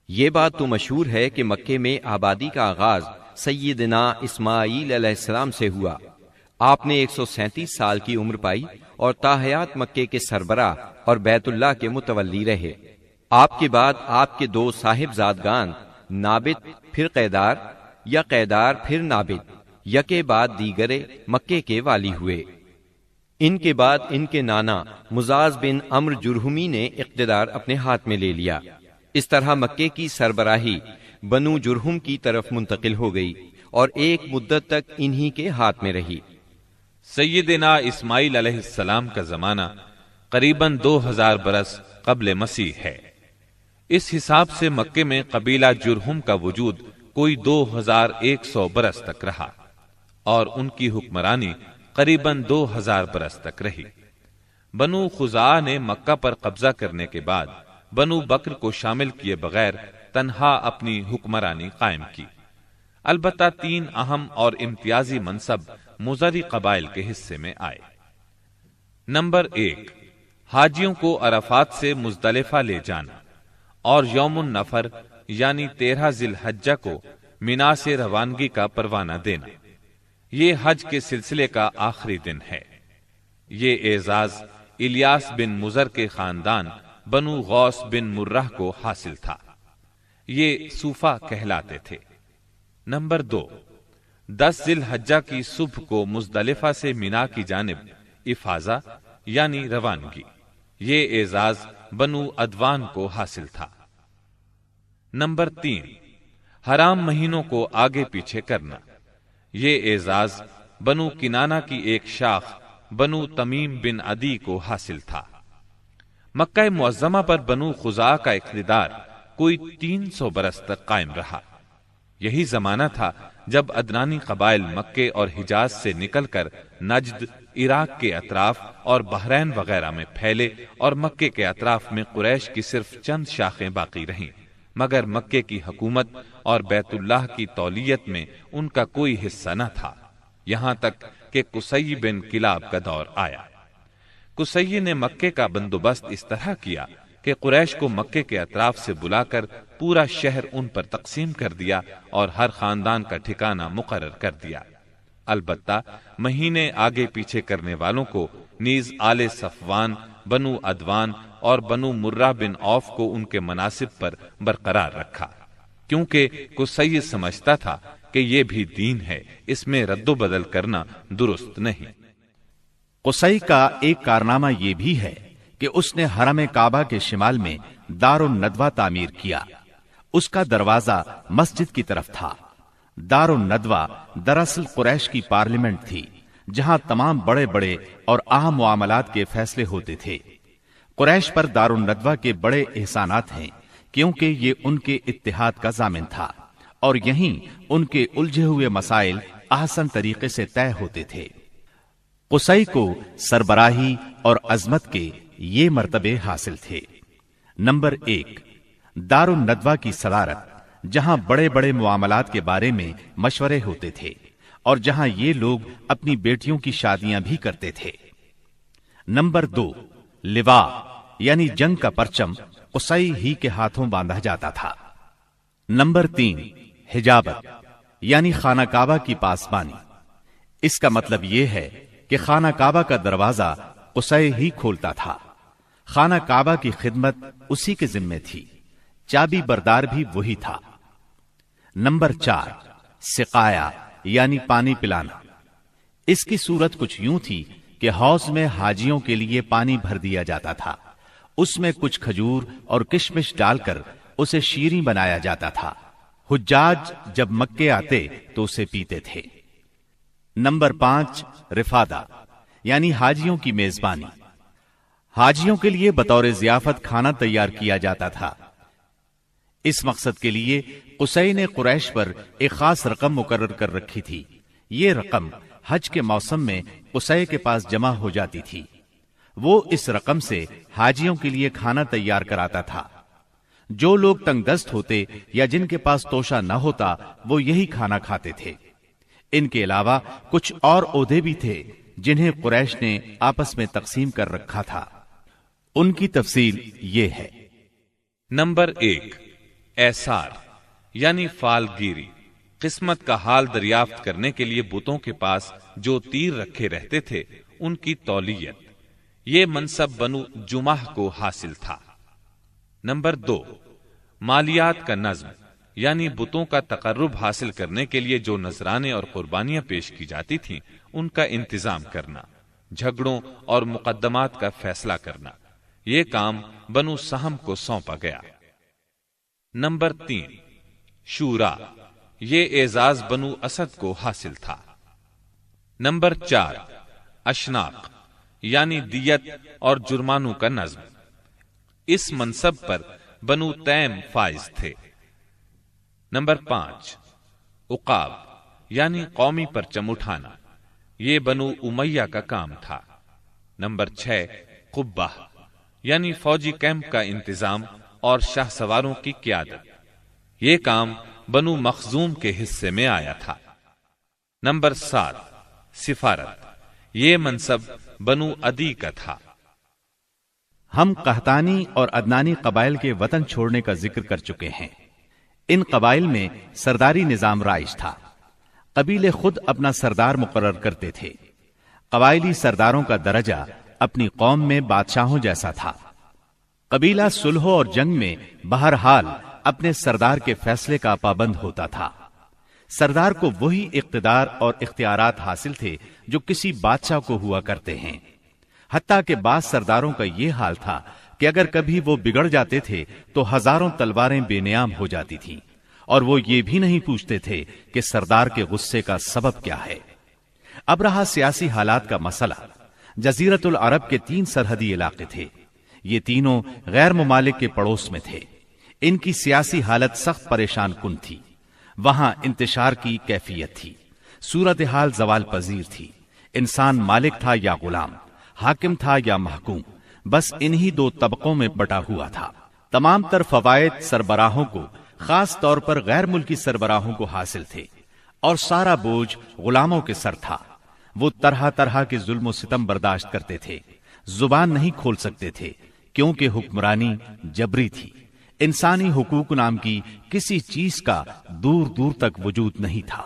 یہ بات تو مشہور ہے کہ مکے میں آبادی کا آغاز سیدنا اسماعیل علیہ السلام سے ہوا۔ آپ نے 137 سال کی عمر پائی اور تاحیات مکے کے سربراہ اور بیت اللہ کے متولی رہے۔ آپ کے بعد آپ کے 2 صاحبزادگان نابت پھر قیدار یا قیدار پھر نابت یکے بعد دیگرے مکے کے والی ہوئے۔ ان کے بعد ان کے نانا مزاز بن عمرو جرہمی نے اقتدار اپنے ہاتھ میں لے لیا۔ اس طرح مکے کی سربراہی بنو جرہم کی طرف منتقل ہو گئی اور ایک مدت تک انہی کے ہاتھ میں رہی۔ سیدنا اسماعیل علیہ السلام کا زمانہ قریباً 2000 برس قبل مسیح ہے۔ اس حساب سے مکے میں قبیلہ جرہم کا وجود کوئی 2100 برس تک رہا اور ان کی حکمرانی قریباً 2000 برس تک رہی۔ بنو خزاعہ نے مکہ پر قبضہ کرنے کے بعد بنو بکر کو شامل کیے بغیر تنہا اپنی حکمرانی قائم کی۔ البتہ 3 اہم اور امتیازی منصب مضری قبائل کے حصے میں آئے۔ نمبر 1، حاجیوں کو عرفات سے مزدلفہ لے جانا اور یوم النفر یعنی 13 ذی الحجہ کو مینا سے روانگی کا پروانہ دینا۔ یہ حج کے سلسلے کا آخری دن ہے۔ یہ اعزاز الیاس بن مضر کے خاندان بنو غوث بن مرہ کو حاصل تھا۔ یہ صوفہ کہلاتے تھے۔ نمبر 2، 10 ذی الحجہ کی صبح کو مزدلفہ سے مینا کی جانب افاضہ یعنی روانگی۔ یہ اعزاز بنو عدوان کو حاصل تھا۔ نمبر 3، حرام مہینوں کو آگے پیچھے کرنا۔ یہ اعزاز بنو کنانہ کی ایک شاخ بنو تمیم بن عدی کو حاصل تھا۔ مکہ معظمہ پر بنو خزاعہ کا اقتدار کوئی 300 برس تک قائم رہا۔ یہی زمانہ تھا جب عدنانی قبائل مکے اور حجاز سے نکل کر نجد، عراق کے اطراف اور بحرین وغیرہ میں پھیلے اور مکے کے اطراف میں قریش کی صرف چند شاخیں باقی رہیں، مگر مکے کی حکومت اور بیت اللہ کی تولیت میں ان کا کوئی حصہ نہ تھا، یہاں تک کہ قصی بن کلاب کا دور آیا۔ قصی نے مکے کا بندوبست اس طرح کیا کہ قریش کو مکے کے اطراف سے بلا کر پورا شہر ان پر تقسیم کر دیا اور ہر خاندان کا ٹھکانہ مقرر کر دیا۔ البتہ مہینے آگے پیچھے کرنے والوں کو نیز آل صفوان، بنو عدوان اور بنو مرہ بن عوف کو ان کے مناصب پر برقرار رکھا، کیونکہ قصی سمجھتا تھا کہ یہ بھی دین ہے، اس میں رد و بدل کرنا درست نہیں۔ قصی کا ایک کارنامہ یہ بھی ہے کہ اس نے حرم کعبہ کے شمال میں دار الندوہ تعمیر کیا۔ اس کا دروازہ مسجد کی طرف تھا۔ دار الندوہ دراصل قریش کی پارلیمنٹ تھی، جہاں تمام بڑے بڑے اور اہم معاملات کے فیصلے ہوتے تھے۔ قریش پر دار الندوہ کے بڑے احسانات ہیں، کیونکہ یہ ان کے اتحاد کا ضامن تھا اور یہیں ان کے الجھے ہوئے مسائل احسن طریقے سے طے ہوتے تھے۔ قصی کو سربراہی اور عظمت کے یہ مرتبے حاصل تھے۔ نمبر 1، دار الندوہ کی صدارت، جہاں بڑے بڑے معاملات کے بارے میں مشورے ہوتے تھے اور جہاں یہ لوگ اپنی بیٹیوں کی شادیاں بھی کرتے تھے۔ نمبر 2، لوا یعنی جنگ کا پرچم قصی ہی کے ہاتھوں باندھا جاتا تھا۔ نمبر 3، حجابت یعنی خانہ کعبہ کی پاسبانی۔ اس کا مطلب یہ ہے کہ خانہ کعبہ کا دروازہ قصی ہی کھولتا تھا۔ خانہ کعبہ کی خدمت اسی کے ذمے تھی، چابی بردار بھی وہی تھا۔ نمبر 4، سقایا یعنی پانی پلانا۔ اس کی صورت کچھ یوں تھی کہ حوض میں حاجیوں کے لیے پانی بھر دیا جاتا تھا، اس میں کچھ کھجور اور کشمش ڈال کر اسے شیریں بنایا جاتا تھا۔ حجاج جب مکے آتے تو اسے پیتے تھے۔ نمبر 5، رفادہ یعنی حاجیوں کی میزبانی۔ حاجیوں کے لیے بطور ضیافت کھانا تیار کیا جاتا تھا۔ اس مقصد کے لیے قصی نے قریش پر ایک خاص رقم مقرر کر رکھی تھی۔ یہ رقم حج کے موسم میں قصی کے پاس جمع ہو جاتی تھی۔ وہ اس رقم سے حاجیوں کے لیے کھانا تیار کراتا تھا۔ جو لوگ تنگ دست ہوتے یا جن کے پاس توشہ نہ ہوتا وہ یہی کھانا کھاتے تھے۔ ان کے علاوہ کچھ اور عہدے بھی تھے جنہیں قریش نے آپس میں تقسیم کر رکھا تھا۔ ان کی تفصیل یہ ہے۔ نمبر 1، ایسار یعنی فالگیری، قسمت کا حال دریافت کرنے کے لیے بتوں کے پاس جو تیر رکھے رہتے تھے ان کی تولیت، یہ منصب بنو جمح کو حاصل تھا۔ نمبر 2، مالیات کا نظم یعنی بتوں کا تقرب حاصل کرنے کے لیے جو نذرانے اور قربانیاں پیش کی جاتی تھیں ان کا انتظام کرنا، جھگڑوں اور مقدمات کا فیصلہ کرنا، یہ کام بنو سہم کو سونپا گیا۔ نمبر 3، شورا، یہ اعزاز بنو اسد کو حاصل تھا۔ نمبر 4، اشناق یعنی دیت اور جرمانوں کا نظم، اس منصب پر بنو تیم فائز تھے۔ نمبر 5، عقاب یعنی قومی پرچم اٹھانا، یہ بنو امیہ کا کام تھا۔ نمبر 6، قبہ یعنی فوجی کیمپ کا انتظام اور شاہ سواروں کی قیادت، یہ کام بنو مخزوم کے حصے میں آیا تھا۔ نمبر 7، سفارت، یہ منصب بنو عدی کا تھا۔ ہم قحطانی اور عدنانی قبائل کے وطن چھوڑنے کا ذکر کر چکے ہیں۔ ان قبائل میں سرداری نظام رائج تھا، قبیلے خود اپنا سردار مقرر کرتے تھے۔ قبائلی سرداروں کا درجہ اپنی قوم میں بادشاہوں جیسا تھا۔ قبیلہ صلح اور جنگ میں بہرحال اپنے سردار کے فیصلے کا پابند ہوتا تھا۔ سردار کو وہی اقتدار اور اختیارات حاصل تھے جو کسی بادشاہ کو ہوا کرتے ہیں۔ حتیٰ کہ بعض سرداروں کا یہ حال تھا کہ اگر کبھی وہ بگڑ جاتے تھے تو ہزاروں تلواریں بے نیام ہو جاتی تھیں، اور وہ یہ بھی نہیں پوچھتے تھے کہ سردار کے غصے کا سبب کیا ہے۔ اب رہا سیاسی حالات کا مسئلہ۔ جزیرت العرب کے 3 سرحدی علاقے تھے، یہ تینوں غیر ممالک کے پڑوس میں تھے۔ ان کی سیاسی حالت سخت پریشان کن تھی۔ وہاں انتشار کی کیفیت تھی، صورتحال زوال پذیر تھی۔ انسان مالک تھا یا غلام، حاکم تھا یا محکوم، بس انہی 2 طبقوں میں بٹا ہوا تھا۔ تمام تر فوائد سربراہوں کو، خاص طور پر غیر ملکی سربراہوں کو حاصل تھے، اور سارا بوجھ غلاموں کے سر تھا۔ وہ طرح طرح کے ظلم و ستم برداشت کرتے تھے، زبان نہیں کھول سکتے تھے کیونکہ حکمرانی جبری تھی۔ انسانی حقوق نام کی کسی چیز کا دور دور تک وجود نہیں تھا۔